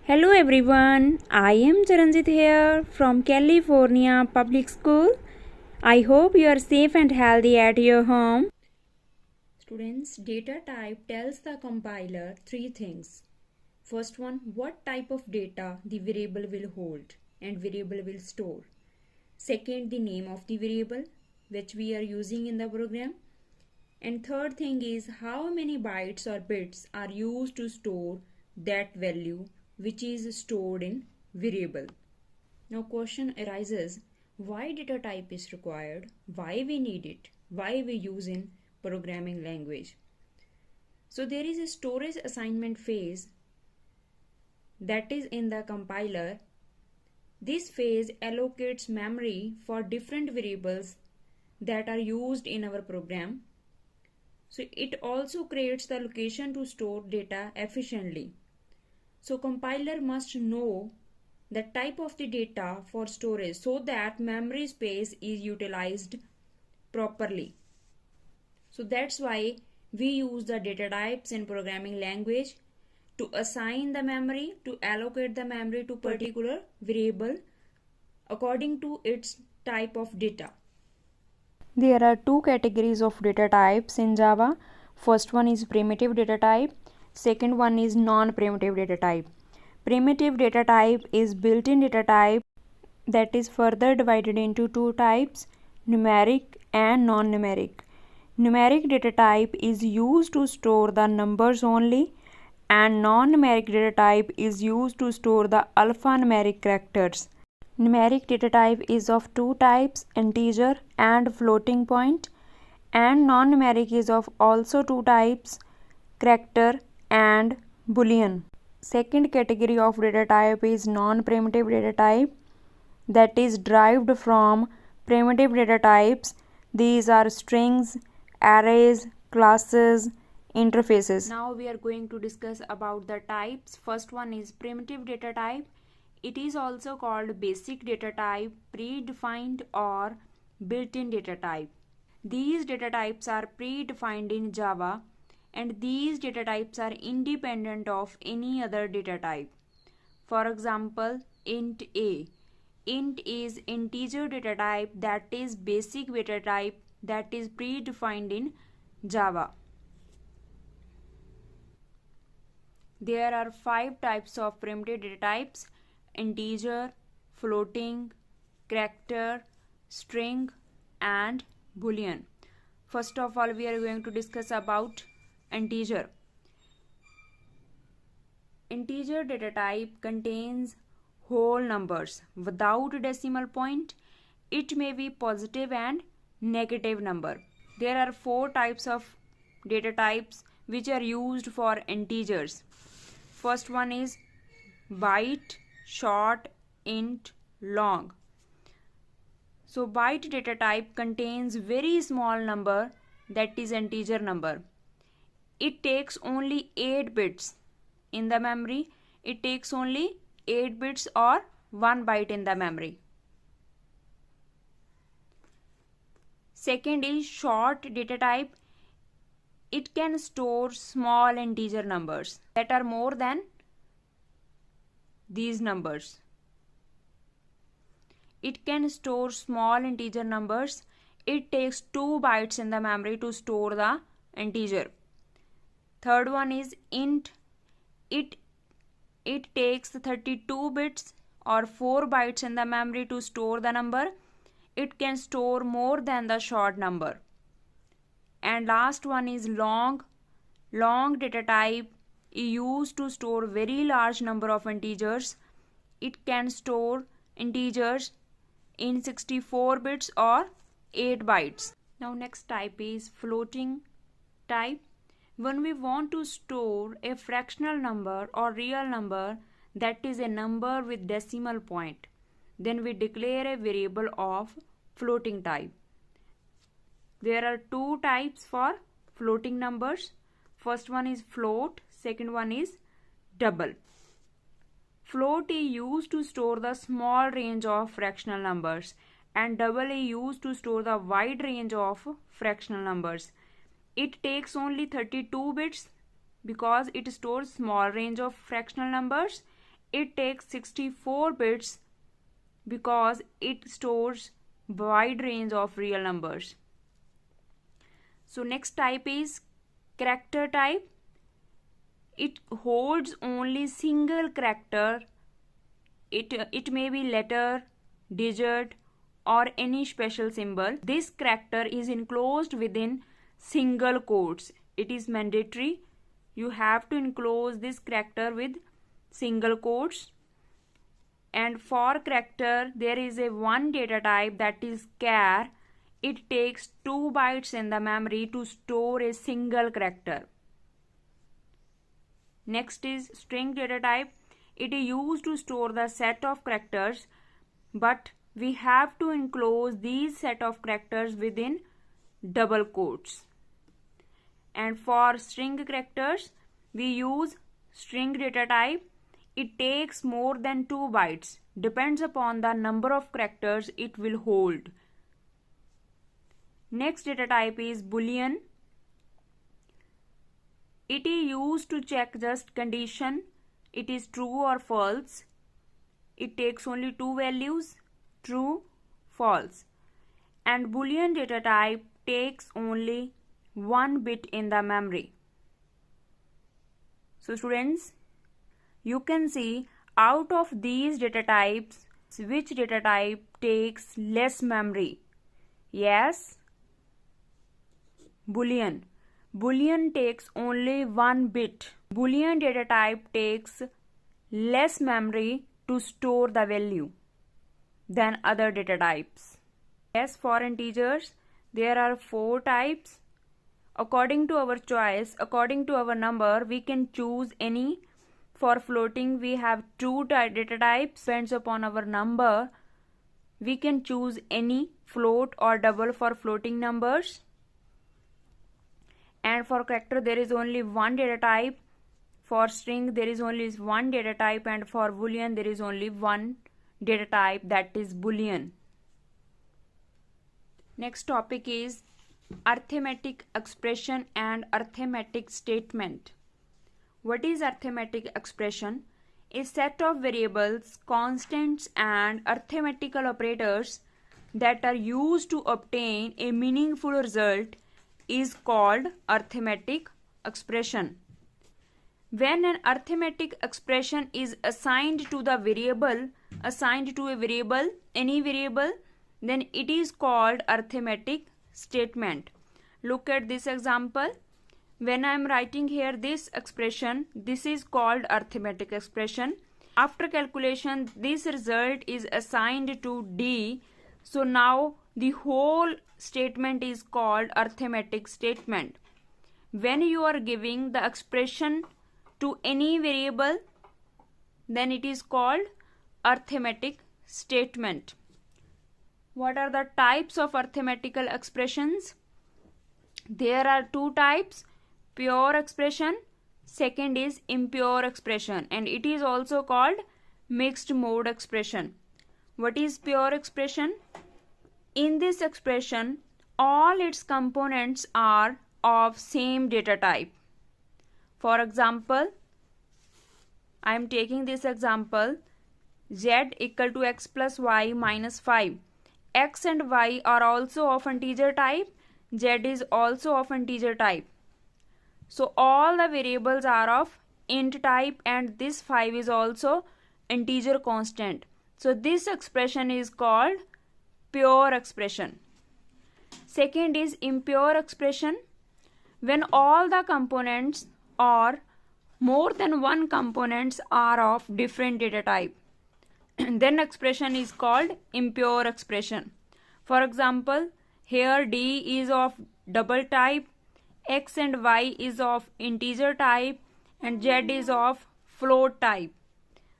Hello everyone, I am Charanjit here from California Public School. I hope you are safe and healthy at your home. Students, data type tells the compiler three things. First one, what type of data the variable will hold and variable will store. Second, the name of the variable which we are using in the program. And third thing is how many bytes or bits are used to store that value which is stored in variable. Now question arises, why data type is required, why we need it, why we use in programming language. So there is a storage assignment phase that is in the compiler. This phase allocates memory for different variables that are used in our program. So it also creates the location to store data efficiently. So compiler must know the type of the data for storage so that memory space is utilized properly. So that's why we use the data types in programming language to assign the memory, to allocate the memory to particular variable according to its type of data. There are two categories of data types in Java. First one is primitive data type. Second one is non-primitive data type. Primitive data type is built-in data type that is further divided into two types, numeric and non-numeric. Numeric data type is used to store the numbers only, and non-numeric data type is used to store the alphanumeric characters. Numeric data type is of two types, integer and floating point, and non-numeric is of also two types, character and boolean. Second category of data type is non-primitive data type that is derived from primitive data types. These are strings, arrays, classes, interfaces. Now we are going to discuss about the types. First one is primitive data type. It is also called basic data type, predefined or built-in data type. These data types are predefined in Java, and these data types are independent of any other data type. For example, int a. Int is integer data type that is basic data type that is predefined in Java. There are 5 types of primitive data types: integer, floating, character, string and boolean. First of all, we are going to discuss about integer. Integer data type contains whole numbers without decimal point. It may be positive and negative number. There are 4 types of data types which are used for integers. First one is byte, short, int, long. So byte data type contains very small number, that is integer number. It takes only 8 bits in the memory. It takes only 8 bits or 1 byte in the memory. Second is short data type. It can store small integer numbers that are more than these numbers. It can store small integer numbers. It takes 2 bytes in the memory to store the integer. Third one is int. It takes 32 bits or 4 bytes in the memory to store the number. It can store more than the short number. And last one is long. Long data type is used to store very large number of integers. It can store integers in 64 bits or 8 bytes. Now next type is floating type. When we want to store a fractional number or real number, that is a number with decimal point, then we declare a variable of floating type. There are 2 types for floating numbers. First one is float, second one is double. Float is used to store the small range of fractional numbers, and double is used to store the wide range of fractional numbers. It takes only 32 bits because it stores small range of fractional numbers, it takes 64 bits because it stores wide range of real numbers. So next type is character type. It holds only single character. It may be letter, digit, or any special symbol. This character is enclosed within single quotes. It is mandatory. You have to enclose this character with single quotes. And for character, there is a one data type, that is char. It takes 2 bytes in the memory to store a single character. Next is string data type. It is used to store the set of characters, but we have to enclose these set of characters within double quotes. And for string characters, we use string data type. It takes more than 2 bytes. Depends upon the number of characters it will hold. Next data type is Boolean. It is used to check just condition. It is true or false. It takes only 2 values, true, false. And Boolean data type takes only 1 bit in the memory. So students, you can see out of these data types, which data type takes less memory. Yes, Boolean. Boolean takes only 1 bit. Boolean data type takes less memory to store the value than other data types. Yes, for integers, there are 4 types. According to our choice, according to our number, we can choose any. For floating, we have 2 data types. Depends upon our number, we can choose any float or double for floating numbers. And for character, there is only 1 data type. For string, there is only 1 data type, and for Boolean, there is only 1 data type, that is Boolean. Next topic is arithmetic expression and arithmetic statement. What is arithmetic expression? A set of variables, constants, and arithmetical operators that are used to obtain a meaningful result is called arithmetic expression. When an arithmetic expression is assigned to a variable, any variable, then it is called arithmetic statement. Look at this example. When I am writing here this expression, this is called arithmetic expression. After calculation, this result is assigned to D. So now the whole statement is called arithmetic statement. When you are giving the expression to any variable, then it is called arithmetic statement. What are the types of arithmetical expressions? There are 2 types, pure expression, second is impure expression, and it is also called mixed mode expression. What is pure expression? In this expression, all its components are of same data type. For example, I am taking this example, z equal to x plus y minus 5. X and y are also of integer type, z is also of integer type. So all the variables are of int type, and this 5 is also integer constant. So this expression is called pure expression. Second is impure expression. When all the components or more than one components are of different data type, then expression is called impure expression. For example, here D is of double type, X and Y is of integer type, and Z is of float type.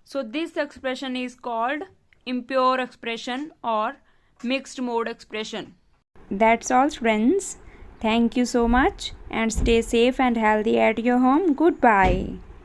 So this expression is called impure expression or mixed mode expression. That's all, friends. Thank you so much, and stay safe and healthy at your home. Goodbye.